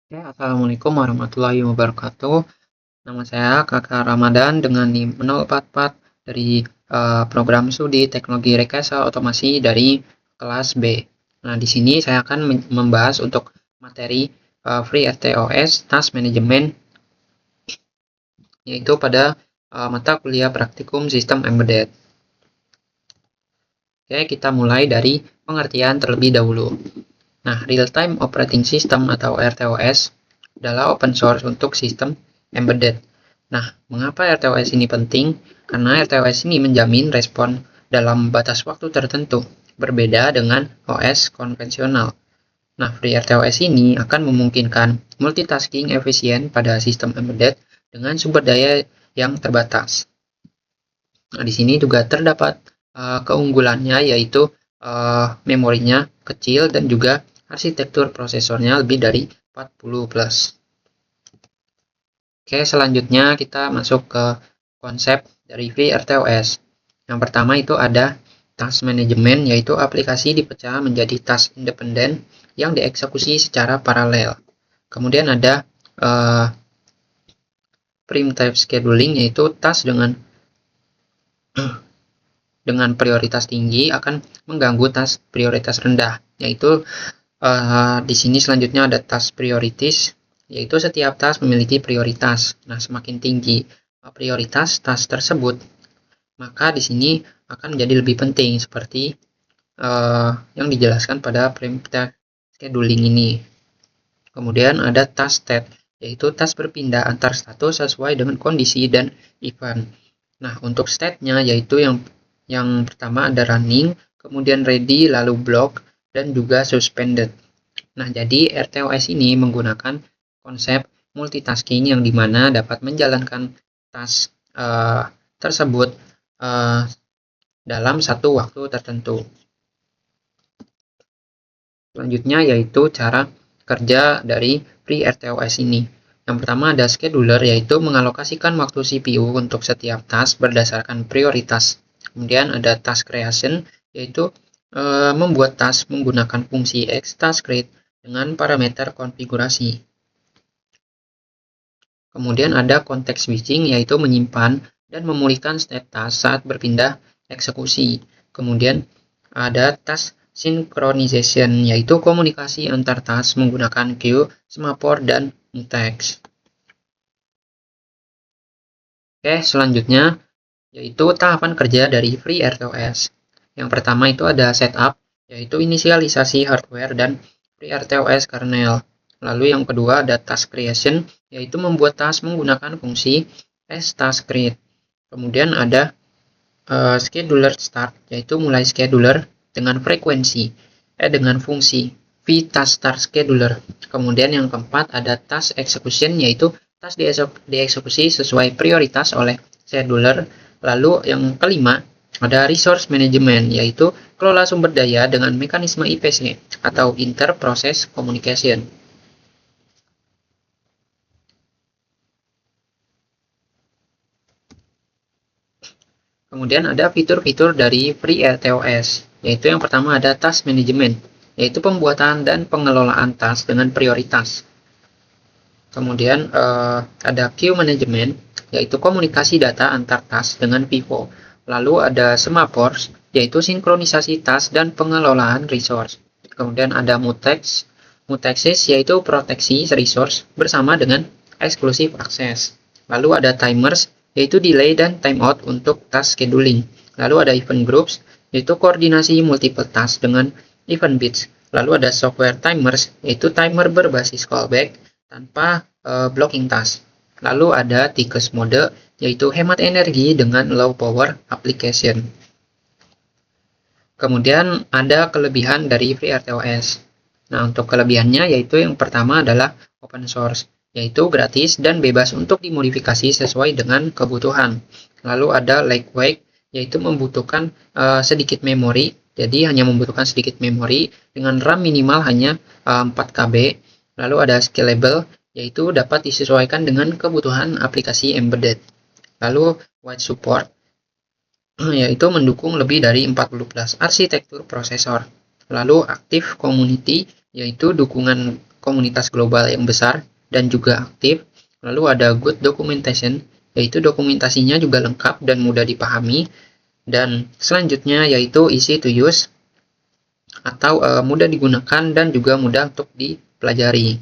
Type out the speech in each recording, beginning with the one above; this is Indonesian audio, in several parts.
Oke, Assalamualaikum warahmatullahi wabarakatuh. Nama saya Kakak Ramadan dengan NIM 044 dari program studi Teknologi Rekayasa Otomasi dari kelas B. Nah, di sini saya akan membahas untuk materi FreeRTOS Task Management, yaitu pada mata kuliah praktikum Sistem Embedded. Oke, kita mulai dari pengertian terlebih dahulu. Nah, Real-Time Operating System atau RTOS adalah open source untuk sistem embedded. Nah, mengapa RTOS ini penting? Karena RTOS ini menjamin respon dalam batas waktu tertentu, berbeda dengan OS konvensional. Nah, FreeRTOS ini akan memungkinkan multitasking efisien pada sistem embedded dengan sumber daya yang terbatas. Nah, di sini juga terdapat keunggulannya, yaitu memorinya kecil dan juga arsitektur prosesornya lebih dari 40 plus. Oke, selanjutnya kita masuk ke konsep dari FreeRTOS. Yang pertama itu ada task management, yaitu aplikasi dipecah menjadi task independen yang dieksekusi secara paralel. Kemudian ada primitive scheduling, yaitu task dengan prioritas tinggi akan mengganggu task prioritas rendah, yaitu di sini selanjutnya ada task priorities, yaitu setiap task memiliki prioritas. Nah, semakin tinggi prioritas task tersebut, maka di sini akan menjadi lebih penting, seperti yang dijelaskan pada primitive scheduling ini. Kemudian ada task state, yaitu task berpindah antar status sesuai dengan kondisi dan event. Nah, untuk state-nya yaitu yang pertama ada running, kemudian ready, lalu block, dan juga suspended. Nah, jadi RTOS ini menggunakan konsep multitasking yang dimana dapat menjalankan task tersebut dalam satu waktu tertentu. Selanjutnya yaitu cara kerja dari FreeRTOS ini. Yang pertama ada scheduler, yaitu mengalokasikan waktu CPU untuk setiap task berdasarkan prioritas. Kemudian ada task creation, yaitu membuat task menggunakan fungsi xTaskCreate dengan parameter konfigurasi. Kemudian ada context switching, yaitu menyimpan dan memulihkan state task saat berpindah eksekusi. Kemudian ada task synchronization, yaitu komunikasi antar task menggunakan queue, semaphore, dan mutex. Oke, selanjutnya yaitu tahapan kerja dari FreeRTOS. Yang pertama itu ada setup, yaitu inisialisasi hardware dan FreeRTOS kernel. Lalu yang kedua ada task creation, yaitu membuat task menggunakan fungsi xTaskCreate. Kemudian ada scheduler start, yaitu mulai scheduler dengan dengan fungsi vTaskStartScheduler. Kemudian yang keempat ada task execution, yaitu task dieksekusi sesuai prioritas oleh scheduler. Lalu yang kelima ada resource management, yaitu kelola sumber daya dengan mekanisme IPC atau Inter-Process Communication. Kemudian ada fitur-fitur dari FreeRTOS, yaitu yang pertama ada task management, yaitu pembuatan dan pengelolaan task dengan prioritas. Kemudian ada queue management, yaitu komunikasi data antar task dengan Vivo. Lalu ada semaphores, yaitu sinkronisasi task dan pengelolaan resource. Kemudian ada mutexes, yaitu proteksi resource bersama dengan eksklusif akses. Lalu ada timers, yaitu delay dan timeout untuk task scheduling. Lalu ada event groups, yaitu koordinasi multiple task dengan event bits. Lalu ada software timers, yaitu timer berbasis callback tanpa blocking task. Lalu ada Tickets mode, yaitu hemat energi dengan low power application. Kemudian ada kelebihan dari FreeRTOS. Nah, untuk kelebihannya yaitu yang pertama adalah open source, yaitu gratis dan bebas untuk dimodifikasi sesuai dengan kebutuhan. Lalu ada lightweight, yaitu membutuhkan sedikit memori, jadi hanya membutuhkan sedikit memori dengan RAM minimal hanya 4 KB. Lalu ada scalable, yaitu dapat disesuaikan dengan kebutuhan aplikasi embedded. Lalu wide support, yaitu mendukung lebih dari 40+ arsitektur prosesor. Lalu active community, yaitu dukungan komunitas global yang besar dan juga aktif. Lalu ada good documentation, yaitu dokumentasinya juga lengkap dan mudah dipahami. Dan selanjutnya yaitu easy to use, atau mudah digunakan dan juga mudah untuk dipelajari.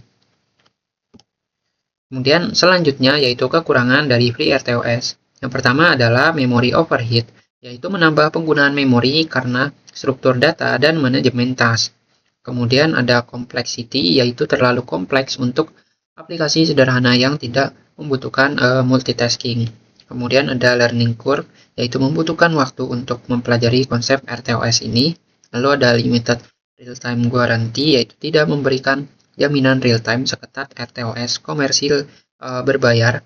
Kemudian selanjutnya yaitu kekurangan dari FreeRTOS. Yang pertama adalah memory overheat, yaitu menambah penggunaan memori karena struktur data dan manajemen task. Kemudian ada complexity, yaitu terlalu kompleks untuk aplikasi sederhana yang tidak membutuhkan multitasking. Kemudian ada learning curve, yaitu membutuhkan waktu untuk mempelajari konsep RTOS ini. Lalu ada limited real-time guarantee, yaitu tidak memberikan jaminan real-time seketat RTOS komersil berbayar.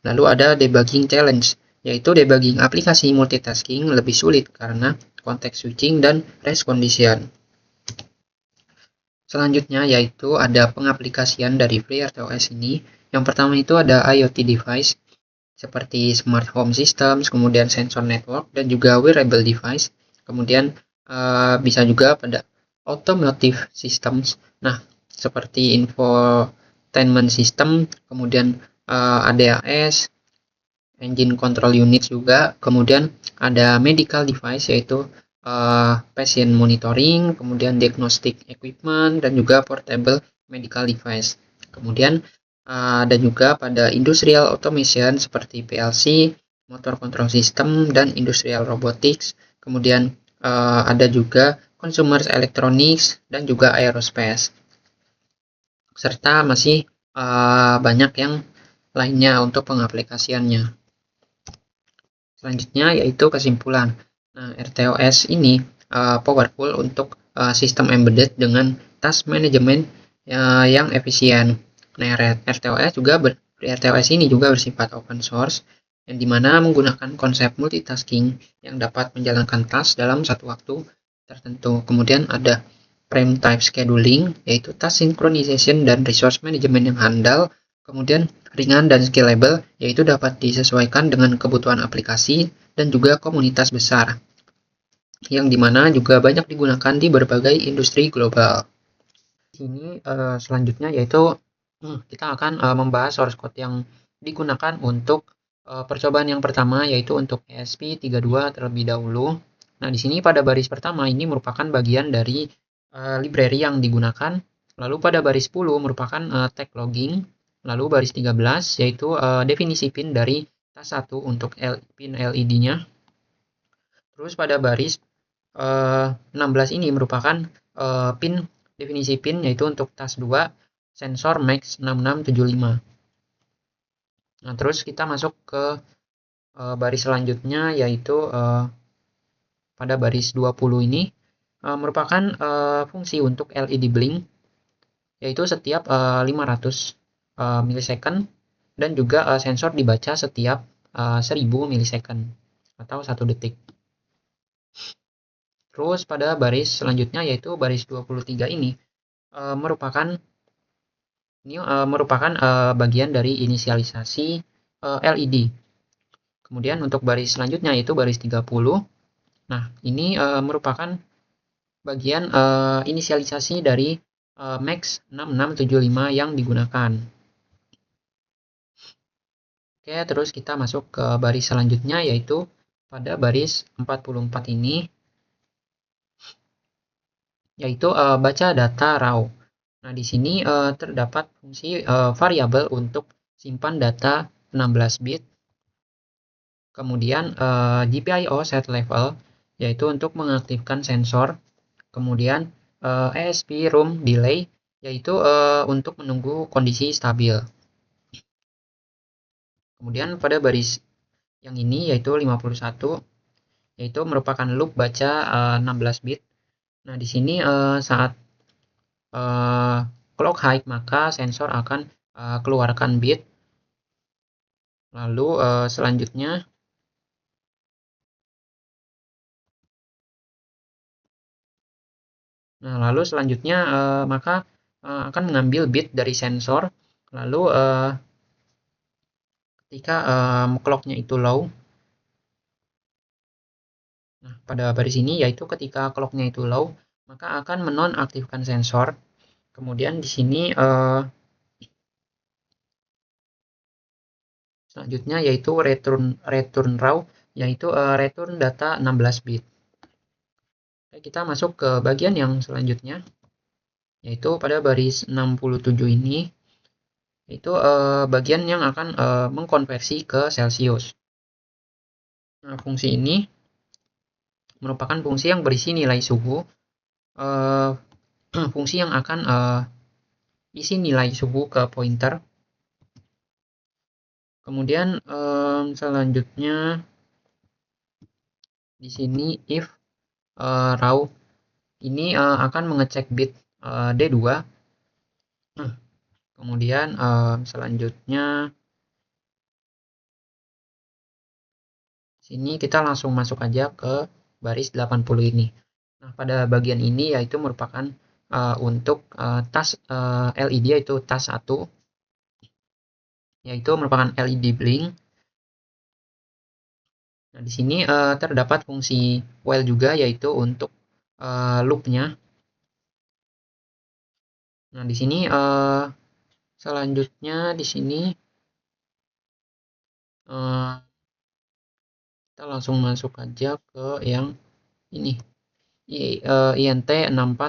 Lalu ada debugging challenge, yaitu debugging aplikasi multitasking lebih sulit karena konteks switching dan race condition. Selanjutnya yaitu ada pengaplikasian dari FreeRTOS ini. Yang pertama itu ada IoT device seperti smart home systems, kemudian sensor network, dan juga wearable device. Kemudian bisa juga pada automotive systems. Nah, seperti infotainment system, kemudian ADAS, engine control unit juga, kemudian ada medical device yaitu patient monitoring, kemudian diagnostic equipment, dan juga portable medical device. Kemudian ada juga pada industrial automation seperti PLC, motor control system, dan industrial robotics. Kemudian ada juga consumer electronics dan juga aerospace. Serta masih banyak yang lainnya untuk pengaplikasiannya. Selanjutnya yaitu kesimpulan. Nah, RTOS ini powerful untuk sistem embedded dengan task management yang efisien. Nah, RTOS ini juga bersifat open source, yang dimana menggunakan konsep multitasking yang dapat menjalankan task dalam satu waktu tertentu. Kemudian ada frame type scheduling, yaitu task synchronization dan resource management yang handal. Kemudian ringan dan scalable, yaitu dapat disesuaikan dengan kebutuhan aplikasi dan juga komunitas besar, yang dimana juga banyak digunakan di berbagai industri global. Ini selanjutnya yaitu kita akan membahas source code yang digunakan untuk percobaan yang pertama, yaitu untuk ESP32 terlebih dahulu. Nah, di sini pada baris pertama ini merupakan bagian dari library yang digunakan. Lalu pada baris 10 merupakan tag logging. Lalu baris 13 yaitu definisi pin dari tas 1 untuk pin LED-nya. Terus pada baris 16 ini merupakan pin definisi pin, yaitu untuk tas 2 sensor MAX 6675. Nah, terus kita masuk ke baris selanjutnya, yaitu pada baris 20 ini merupakan fungsi untuk LED blink, yaitu setiap 500 milisecond, dan juga sensor dibaca setiap 1000 milisecond atau 1 detik. Terus pada baris selanjutnya yaitu baris 23 ini merupakan bagian dari inisialisasi LED. Kemudian untuk baris selanjutnya yaitu baris 30. Nah, ini merupakan bagian inisialisasi dari MAX 6675 yang digunakan. Oke, terus kita masuk ke baris selanjutnya yaitu pada baris 44 ini, yaitu baca data raw. Nah, di sini terdapat fungsi variabel untuk simpan data 16 bit. Kemudian GPIO set level, yaitu untuk mengaktifkan sensor. Kemudian ESP room delay, yaitu untuk menunggu kondisi stabil. Kemudian pada baris yang ini yaitu 51, yaitu merupakan loop baca 16 bit. Nah, di sini saat clock high maka sensor akan keluarkan bit. Lalu selanjutnya maka akan mengambil bit dari sensor. Lalu ketika clocknya itu low, pada baris ini yaitu ketika clocknya itu low, maka akan menonaktifkan sensor. Kemudian di sini selanjutnya yaitu return raw, yaitu return data 16 bit. Oke, kita masuk ke bagian yang selanjutnya, yaitu pada baris 67 ini, itu bagian yang akan mengkonversi ke Celsius. Nah, fungsi ini merupakan fungsi yang berisi nilai suhu, fungsi yang akan isi nilai suhu ke pointer. Kemudian selanjutnya di sini if raw ini akan mengecek bit D2. Nah, kemudian selanjutnya sini kita langsung masuk aja ke baris 80 ini. Nah, pada bagian ini yaitu merupakan untuk tas LED, yaitu tas 1, yaitu merupakan LED blink. Nah, di sini terdapat fungsi while juga, yaitu untuk loop-nya. Nah, di sini selanjutnya di sini kita langsung masuk aja ke yang ini, INT64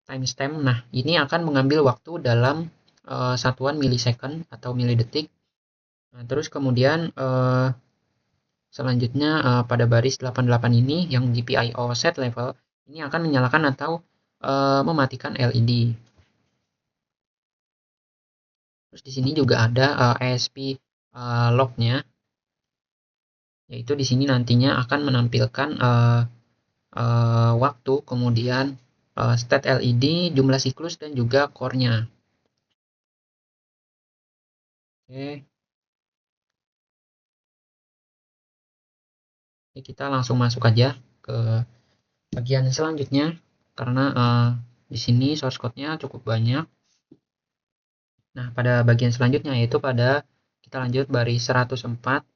timestamp. Nah, ini akan mengambil waktu dalam satuan milisecond atau milidetik. Nah, terus kemudian selanjutnya pada baris 88 ini yang GPIO set level ini akan menyalakan atau mematikan LED. Terus di sini juga ada ASP log-nya, yaitu di sini nantinya akan menampilkan waktu, kemudian state LED, jumlah siklus, dan juga core-nya. Oke. Oke, kita langsung masuk aja ke bagian selanjutnya, karena di sini source code-nya cukup banyak. Nah, pada bagian selanjutnya yaitu kita lanjut baris 104,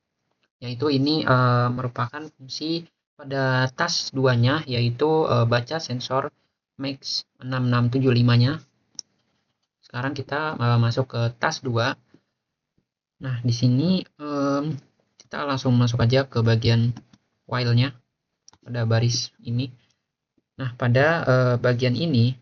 yaitu ini merupakan fungsi pada tas 2-nya, yaitu baca sensor max 6675-nya. Sekarang kita masuk ke tas 2. Nah, di sini kita langsung masuk aja ke bagian while-nya pada baris ini. Nah, pada bagian ini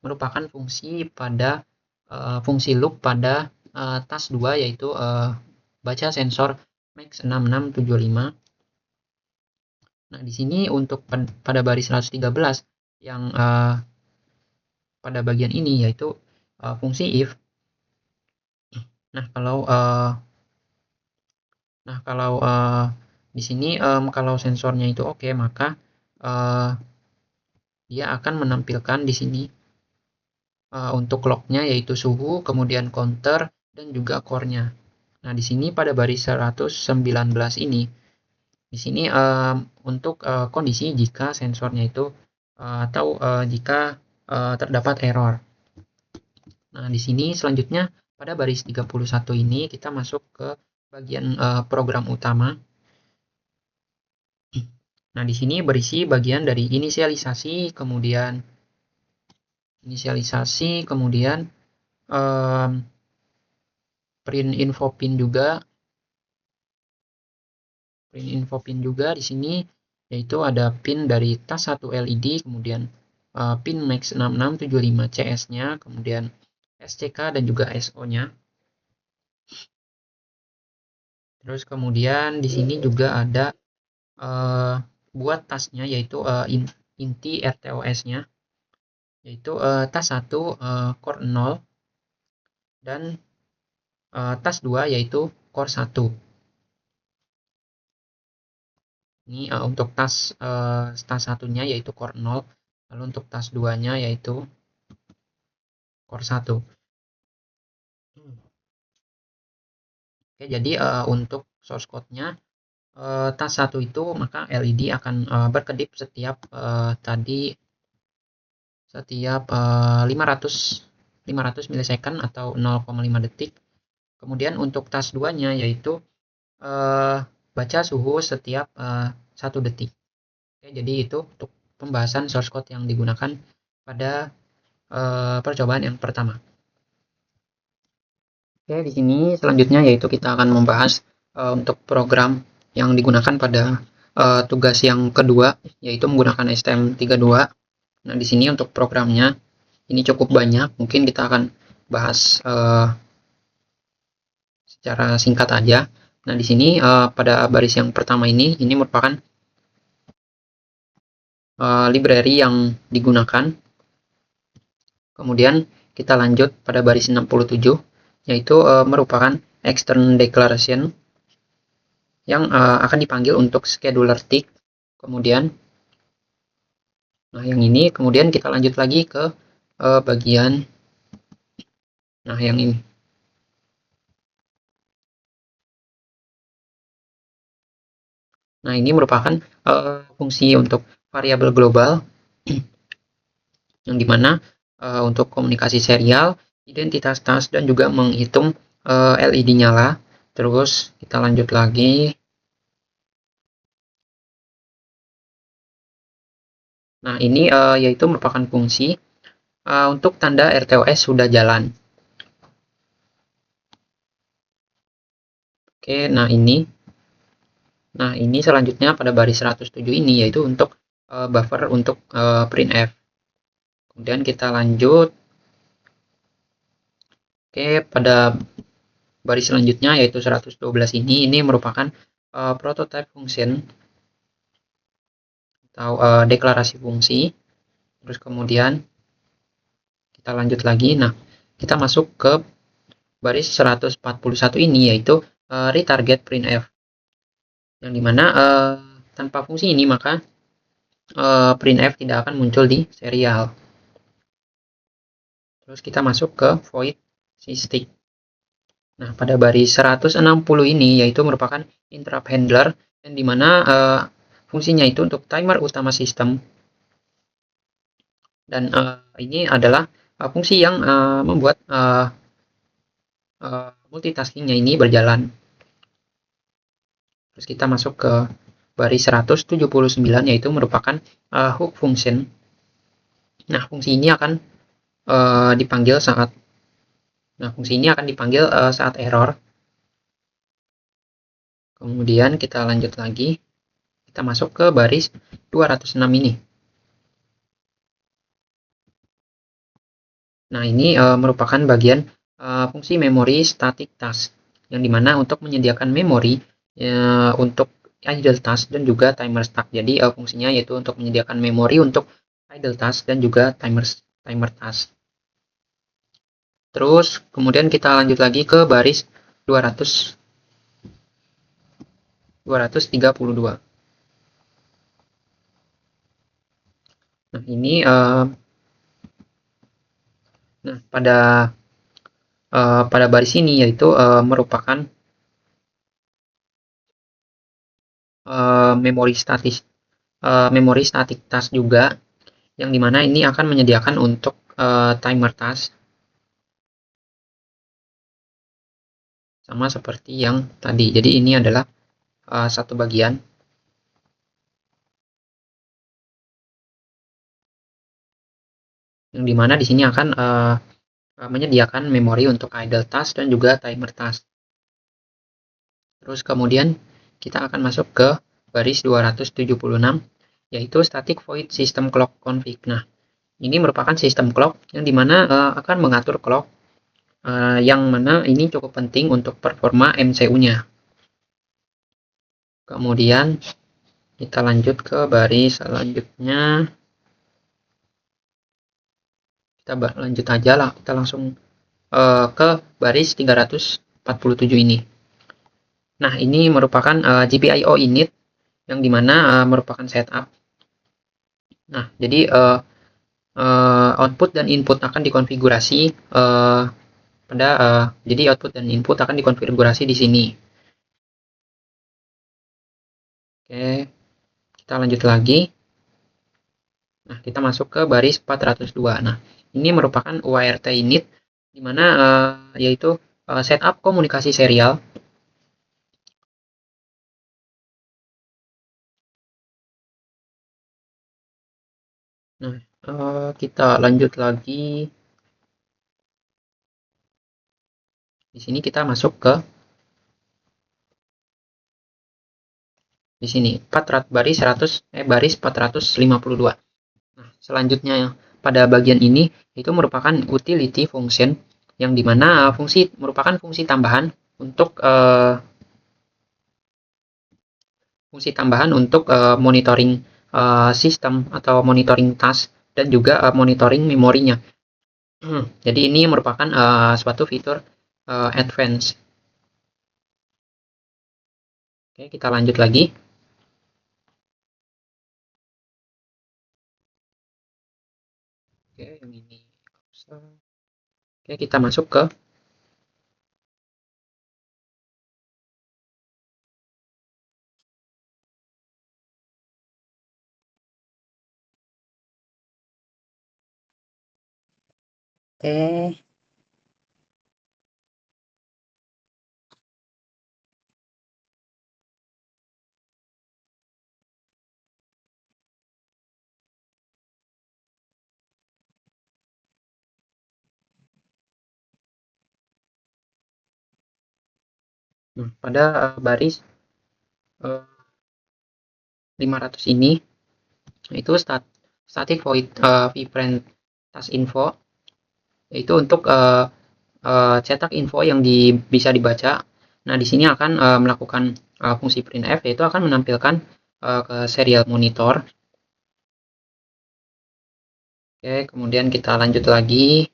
merupakan fungsi loop pada tas 2, yaitu baca sensor max 6675. Nah, di sini untuk pada baris 113 yang pada bagian ini yaitu fungsi if. Nah, kalau di sini kalau sensornya itu oke, maka dia akan menampilkan di sini untuk clock-nya yaitu suhu, kemudian counter, dan juga core-nya. Nah, di sini pada baris 119 ini, di sini untuk kondisi jika sensornya itu atau jika terdapat error. Nah, di sini selanjutnya pada baris 31 ini kita masuk ke bagian program utama. Nah, di sini berisi bagian dari inisialisasi, kemudian print info pin juga di sini, yaitu ada pin dari tas 1 LED, kemudian pin max 6675 CS-nya, kemudian SCK dan juga SO-nya. Terus kemudian di sini juga ada buat tasnya, yaitu inti RTOS-nya, yaitu tas 1 core 0 dan tas 2 yaitu core 1. Ini untuk tas 1-nya yaitu core 0, lalu untuk tas 2-nya yaitu core 1. Oke, jadi untuk source code-nya tas 1 itu maka LED akan berkedip setiap 500 milisecond atau 0,5 detik. Kemudian untuk task 2-nya yaitu baca suhu setiap 1 detik. Oke, jadi itu untuk pembahasan source code yang digunakan pada percobaan yang pertama. Oke, di sini selanjutnya yaitu kita akan membahas untuk program yang digunakan pada tugas yang kedua, yaitu menggunakan STM32. Nah, di sini untuk programnya ini cukup banyak, mungkin kita akan bahas secara singkat aja. Nah, di sini pada baris yang pertama ini merupakan library yang digunakan. Kemudian kita lanjut pada baris 67, yaitu merupakan external declaration yang akan dipanggil untuk scheduler tick. Kemudian, nah yang ini, kemudian kita lanjut lagi ke bagian, nah yang ini. Nah, ini merupakan fungsi untuk variabel global yang dimana untuk komunikasi serial, identitas task, dan juga menghitung LED nyala. Terus kita lanjut lagi. Nah, ini yaitu merupakan fungsi untuk tanda RTOS sudah jalan. Oke, nah ini selanjutnya pada baris 107 ini yaitu untuk buffer untuk printf. Kemudian kita lanjut. Oke, pada baris selanjutnya yaitu 112 ini merupakan prototype function atau deklarasi fungsi. Terus kemudian kita lanjut lagi. Nah, kita masuk ke baris 141 ini yaitu retarget printf. Yang dimana tanpa fungsi ini maka printf tidak akan muncul di serial. Terus kita masuk ke void sysdig. Nah, pada baris 160 ini yaitu merupakan interrupt handler yang dimana fungsinya itu untuk timer utama sistem. Dan ini adalah fungsi yang membuat multitaskingnya ini berjalan. Terus kita masuk ke baris 179 yaitu merupakan hook function. Nah, fungsi ini akan dipanggil saat saat error. Kemudian kita lanjut lagi. Kita masuk ke baris 206 ini. Nah, ini merupakan bagian fungsi memori static task, yang dimana untuk menyediakan memori untuk idle task dan juga timer start. Jadi fungsinya yaitu untuk menyediakan memori untuk idle task dan juga timer task. Terus kemudian kita lanjut lagi ke baris 232. Nah, ini pada baris ini yaitu merupakan memori static task juga, yang dimana ini akan menyediakan untuk timer task sama seperti yang tadi. Jadi ini adalah satu bagian. Yang dimana di sini akan menyediakan memori untuk idle task dan juga timer task. Terus kemudian kita akan masuk ke baris 276 yaitu static void system clock config. Nah, ini merupakan sistem clock yang dimana akan mengatur clock yang mana ini cukup penting untuk performa MCU-nya. Kemudian kita lanjut ke baris selanjutnya. Kita lanjut aja lah, kita langsung ke baris 347 ini. Nah, ini merupakan GPIO init yang dimana merupakan setup. Nah, jadi output dan input akan dikonfigurasi jadi output dan input akan dikonfigurasi di sini. Oke, kita lanjut lagi. Nah, kita masuk ke baris 402. Nah, ini merupakan UART init di mana yaitu setup komunikasi serial. Nah, kita lanjut lagi. Di sini kita masuk ke di sini baris 452. Nah, selanjutnya pada bagian ini itu merupakan utility function yang dimana fungsi merupakan fungsi tambahan untuk monitoring sistem atau monitoring task dan juga monitoring memorinya. Jadi ini merupakan suatu fitur advance. Oke, kita lanjut lagi. Oke, yang ini. Oke, kita masuk ke Oke. pada baris 500 ini itu static void vibrant task info, yaitu untuk cetak info yang bisa dibaca. Nah, di sini akan melakukan fungsi printf, yaitu akan menampilkan ke serial monitor. Oke, kemudian kita lanjut lagi.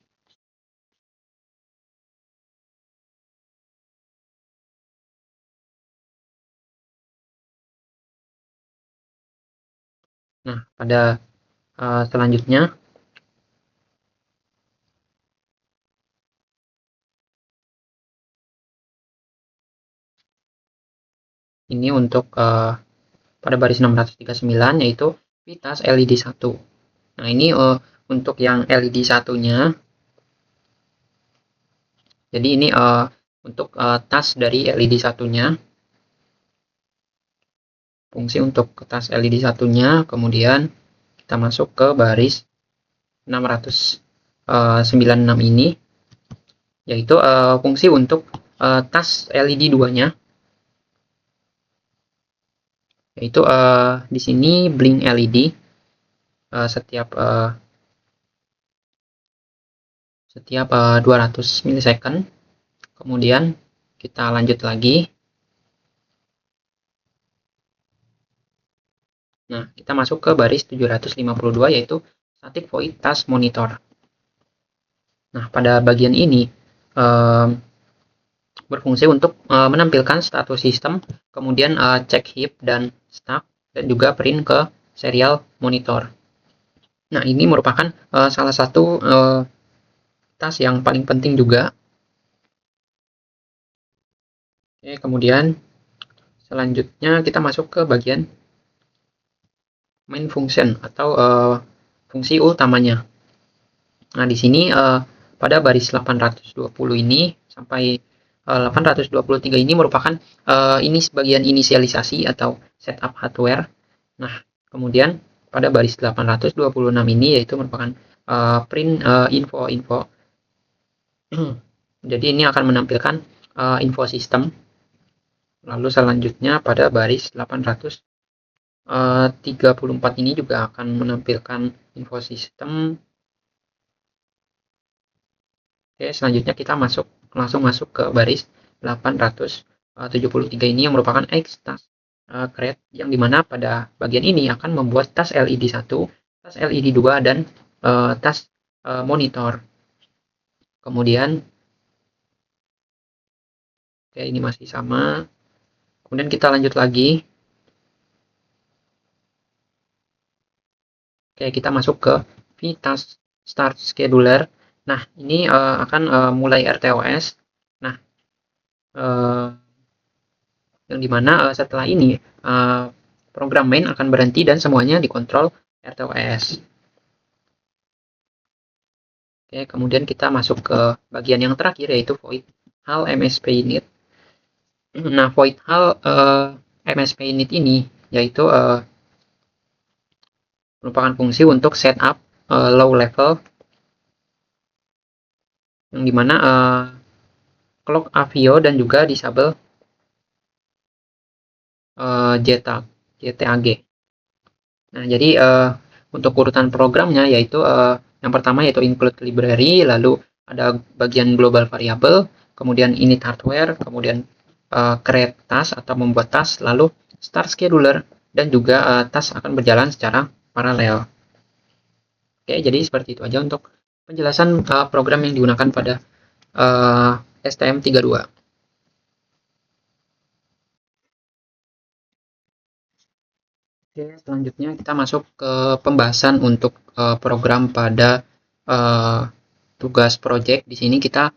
Nah, pada selanjutnya ini untuk pada baris 639, yaitu Vitas LED 1. Nah, ini untuk yang LED 1-nya. Jadi ini untuk tas dari LED 1-nya. Fungsi untuk tas LED 1-nya, kemudian kita masuk ke baris 696 ini, yaitu fungsi untuk tas LED 2-nya. Yaitu di sini blink LED setiap 200 milisecond. Kemudian kita lanjut lagi. Nah, kita masuk ke baris 752, yaitu static void task monitor. Nah, pada bagian ini berfungsi untuk menampilkan status sistem, kemudian cek heap dan stack, dan juga print ke serial monitor. Nah, ini merupakan salah satu task yang paling penting juga. Oke, kemudian selanjutnya kita masuk ke bagian main function atau fungsi utamanya. Nah, di sini pada baris 820 ini sampai 823 ini merupakan ini sebagian inisialisasi atau setup hardware. Nah, kemudian pada baris 826 ini yaitu merupakan print info-info. Jadi ini akan menampilkan info sistem. Lalu selanjutnya pada baris 834 ini juga akan menampilkan info sistem. Oke, selanjutnya kita langsung masuk ke baris 873 ini yang merupakan X task create, yang dimana pada bagian ini akan membuat tas LED 1, tas LED 2, dan tas monitor. Kemudian oke, ini masih sama. Kemudian kita lanjut lagi. Oke, kita masuk ke VTask Start Scheduler. Nah, ini akan mulai RTOS. Nah, yang dimana setelah ini program main akan berhenti dan semuanya dikontrol RTOS. Oke, kemudian kita masuk ke bagian yang terakhir, yaitu void hal MSP init. Nah, void hal MSP init ini yaitu merupakan fungsi untuk setup low level yang dimana clock Avio dan juga disable JTAG. Nah, jadi untuk urutan programnya yaitu yang pertama yaitu include library, lalu ada bagian global variable, kemudian init hardware, kemudian create task atau membuat task, lalu start scheduler, dan juga task akan berjalan secara paralel. Oke, jadi seperti itu aja untuk penjelasan program yang digunakan pada STM32. Oke, selanjutnya kita masuk ke pembahasan untuk program pada tugas project. Di sini kita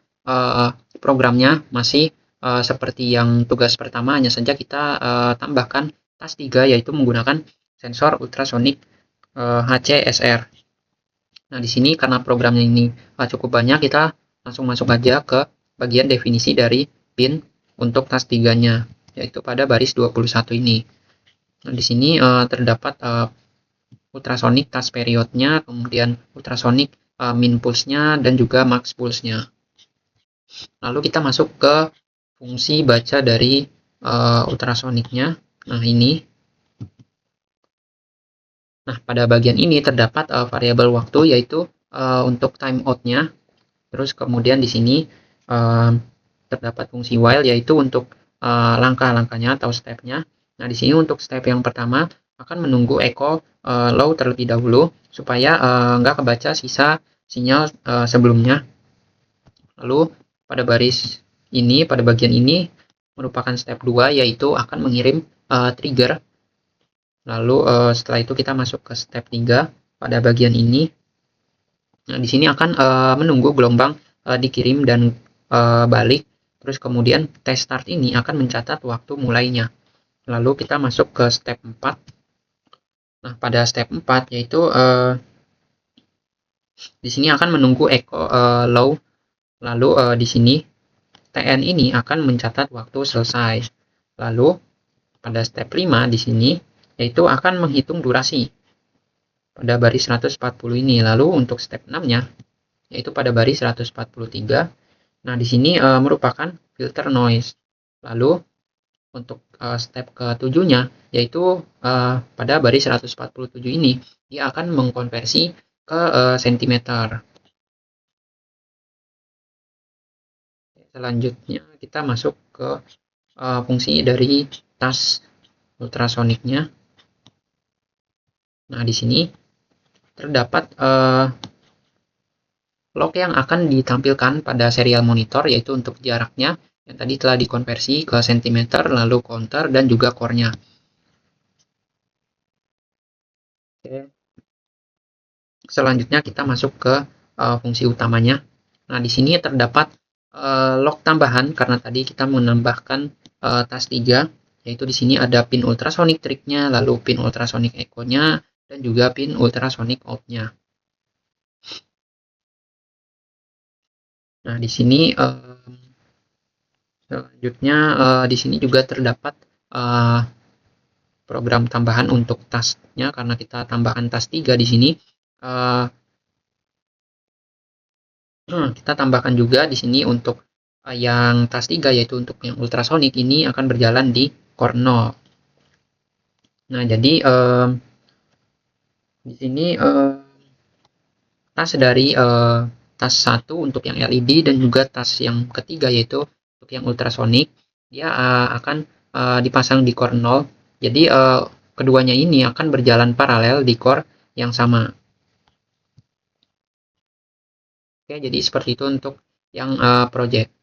programnya masih seperti yang tugas pertama, hanya saja kita tambahkan task 3 yaitu menggunakan sensor ultrasonic HCSR. Nah, di sini karena programnya ini cukup banyak, kita langsung masuk aja ke bagian definisi dari pin untuk task 3-nya, yaitu pada baris 21 ini. Nah, di sini terdapat ultrasonic task periodnya, kemudian ultrasonic min pulse-nya, dan juga max pulse-nya. Lalu kita masuk ke fungsi baca dari ultrasonicnya. Nah, ini. Nah, pada bagian ini terdapat variabel waktu, yaitu untuk timeout-nya. Terus kemudian di sini terdapat fungsi while, yaitu untuk langkah-langkahnya atau step-nya. Nah, di sini untuk step yang pertama akan menunggu echo low terlebih dahulu supaya nggak kebaca sisa sinyal sebelumnya. Lalu pada baris ini, pada bagian ini merupakan step 2, yaitu akan mengirim trigger. Lalu setelah itu kita masuk ke step 3 pada bagian ini. Nah, di sini akan menunggu gelombang dikirim dan balik. Terus kemudian test start ini akan mencatat waktu mulainya. Lalu kita masuk ke step 4. Nah, pada step 4 yaitu di sini akan menunggu echo low. Lalu di sini TN ini akan mencatat waktu selesai. Lalu pada step 5 di sini yaitu akan menghitung durasi pada baris 140 ini. Lalu untuk step 6-nya yaitu pada baris 143. Nah, di sini merupakan filter noise. Lalu untuk step ke-7-nya yaitu pada baris 147 ini dia akan mengkonversi ke sentimeter. Selanjutnya kita masuk ke fungsi dari task ultrasonicnya. Nah, di sini terdapat log yang akan ditampilkan pada serial monitor, yaitu untuk jaraknya yang tadi telah dikonversi ke sentimeter, lalu counter, dan juga core-nya. Oke. Selanjutnya kita masuk ke fungsi utamanya. Nah, di sini terdapat log tambahan karena tadi kita menambahkan task 3, yaitu di sini ada pin ultrasonic trick-nya, lalu pin ultrasonic echo-nya, dan juga pin ultrasonic out-nya. Nah, di sini selanjutnya di sini juga terdapat program tambahan untuk task-nya karena kita tambahkan task 3 di sini. Kita tambahkan juga di sini untuk yang task 3 yaitu untuk yang ultrasonic ini akan berjalan di core 0. Nah, jadi di sini task dari task 1 untuk yang LED dan juga task yang ketiga yaitu untuk yang ultrasonic dia akan dipasang di core 0. Jadi keduanya ini akan berjalan paralel di core yang sama. Oke, jadi seperti itu untuk yang project.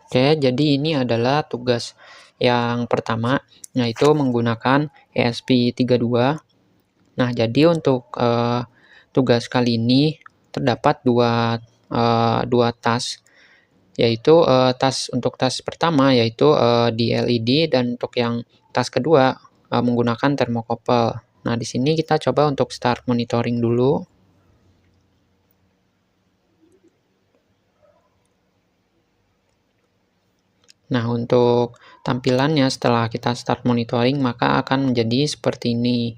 Oke, jadi ini adalah tugas yang pertama, yaitu menggunakan ESP32. Nah, jadi untuk tugas kali ini terdapat dua task, yaitu untuk task pertama yaitu di LED, dan untuk yang task kedua menggunakan thermocouple. Nah, di sini kita coba untuk start monitoring dulu. Nah, untuk tampilannya setelah kita start monitoring, maka akan menjadi seperti ini.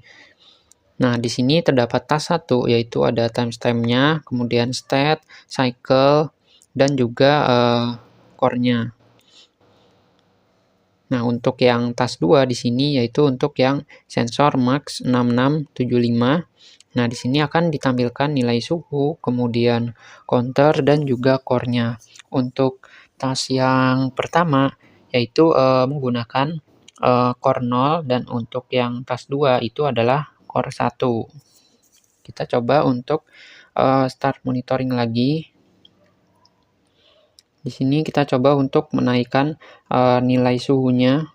Nah, di sini terdapat task 1, yaitu ada timestamp-nya, kemudian state, cycle, dan juga core-nya. Nah, untuk yang task 2 di sini yaitu untuk yang sensor max 6675. Nah, di sini akan ditampilkan nilai suhu, kemudian counter, dan juga core-nya. Untuk task yang pertama yaitu menggunakan core 0, dan untuk yang task 2 itu adalah core 1. Kita coba untuk start monitoring lagi. Di sini kita coba untuk menaikkan nilai suhunya.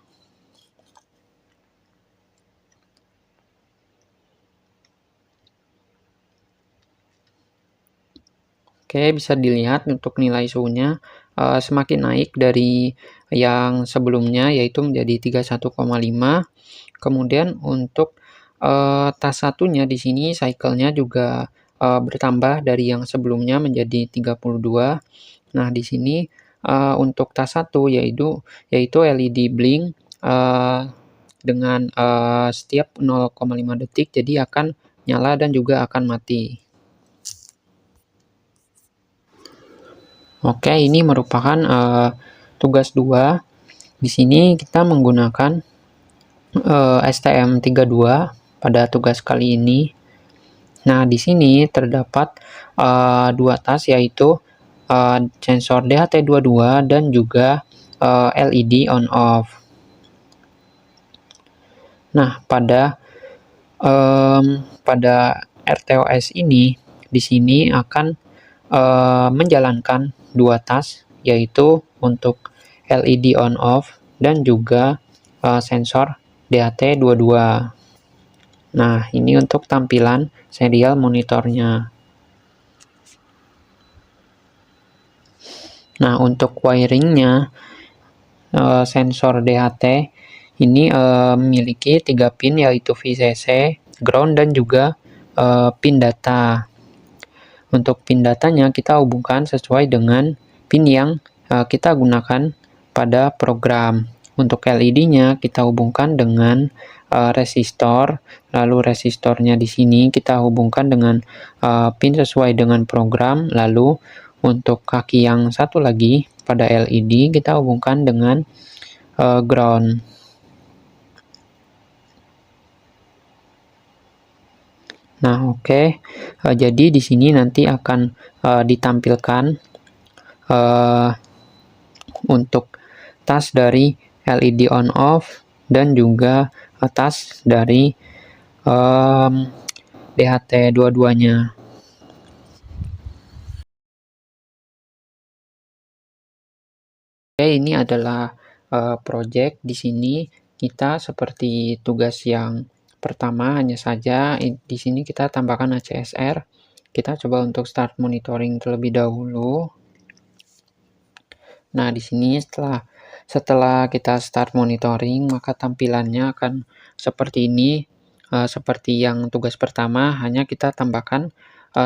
Oke, bisa dilihat untuk nilai suhunya semakin naik dari yang sebelumnya, yaitu menjadi 31,5. Kemudian untuk task satunya di sini cycle-nya juga bertambah dari yang sebelumnya menjadi 32. Nah, di sini untuk task 1 yaitu LED blink dengan setiap 0,5 detik, jadi akan nyala dan juga akan mati. Oke, ini merupakan tugas 2. Di sini kita menggunakan STM32 pada tugas kali ini. Nah, di sini terdapat 2 task, yaitu sensor DHT22 dan juga LED on off. Nah, pada RTOS ini di sini akan menjalankan 2 task, yaitu untuk LED on off dan juga sensor DHT22. Nah, ini untuk tampilan serial monitornya. Nah, untuk wiringnya sensor DHT ini memiliki 3 pin, yaitu VCC, ground, dan juga pin data. Untuk pin datanya kita hubungkan sesuai dengan pin yang kita gunakan pada program. Untuk LED-nya kita hubungkan dengan resistor, lalu resistornya di sini kita hubungkan dengan pin sesuai dengan program. Lalu untuk kaki yang satu lagi pada LED kita hubungkan dengan ground. Nah, oke. Jadi di sini nanti akan ditampilkan untuk task dari LED on off dan juga task dari DHT dua-duanya. Oke, ini adalah project. Di sini kita seperti tugas yang pertama, hanya saja di sini kita tambahkan ACSR. Kita coba untuk start monitoring terlebih dahulu. Nah, di sini setelah kita start monitoring, maka tampilannya akan seperti ini. Seperti yang tugas pertama, hanya kita tambahkan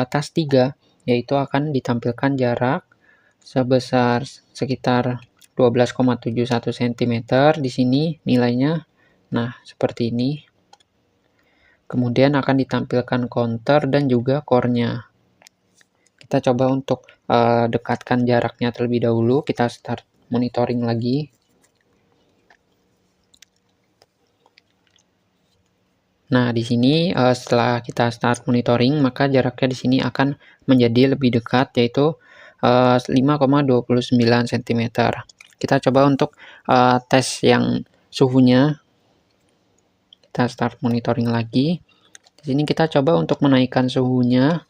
task 3, yaitu akan ditampilkan jarak sebesar sekitar 12,71 cm di sini nilainya. Nah, seperti ini. Kemudian akan ditampilkan counter dan juga core-nya. Kita coba untuk dekatkan jaraknya terlebih dahulu. Kita start monitoring lagi. Nah, di sini setelah kita start monitoring, maka jaraknya di sini akan menjadi lebih dekat, yaitu 5,29 cm. Kita coba untuk tes yang suhunya. Kita start monitoring lagi. Di sini kita coba untuk menaikkan suhunya.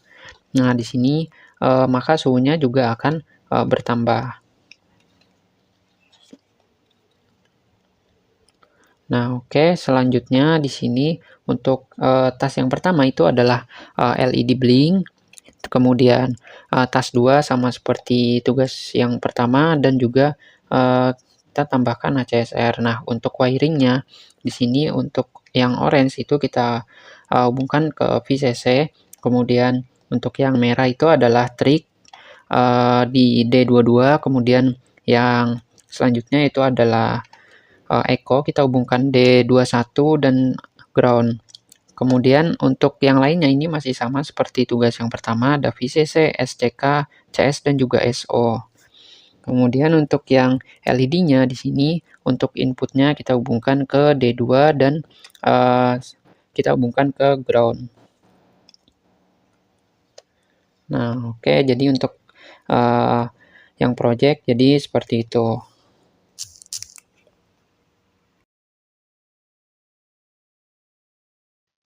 Nah, di sini maka suhunya juga akan bertambah. Nah, oke, selanjutnya di sini untuk task yang pertama itu adalah LED blink. Kemudian task 2 sama seperti tugas yang pertama, dan juga kita tambahkan ACSR. Nah, untuk wiringnya di sini untuk yang orange itu kita hubungkan ke VCC. Kemudian untuk yang merah itu adalah trik di D22. Kemudian yang selanjutnya itu adalah echo, kita hubungkan D21 dan ground. Kemudian untuk yang lainnya ini masih sama seperti tugas yang pertama, ada VCC, SCK, CS, dan juga SO. Kemudian untuk yang LED-nya di sini, untuk inputnya kita hubungkan ke D2 dan kita hubungkan ke ground. Nah, oke, jadi untuk yang project jadi seperti itu.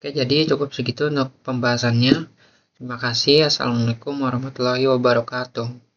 Oke, jadi cukup segitu untuk pembahasannya. Terima kasih. Assalamualaikum warahmatullahi wabarakatuh.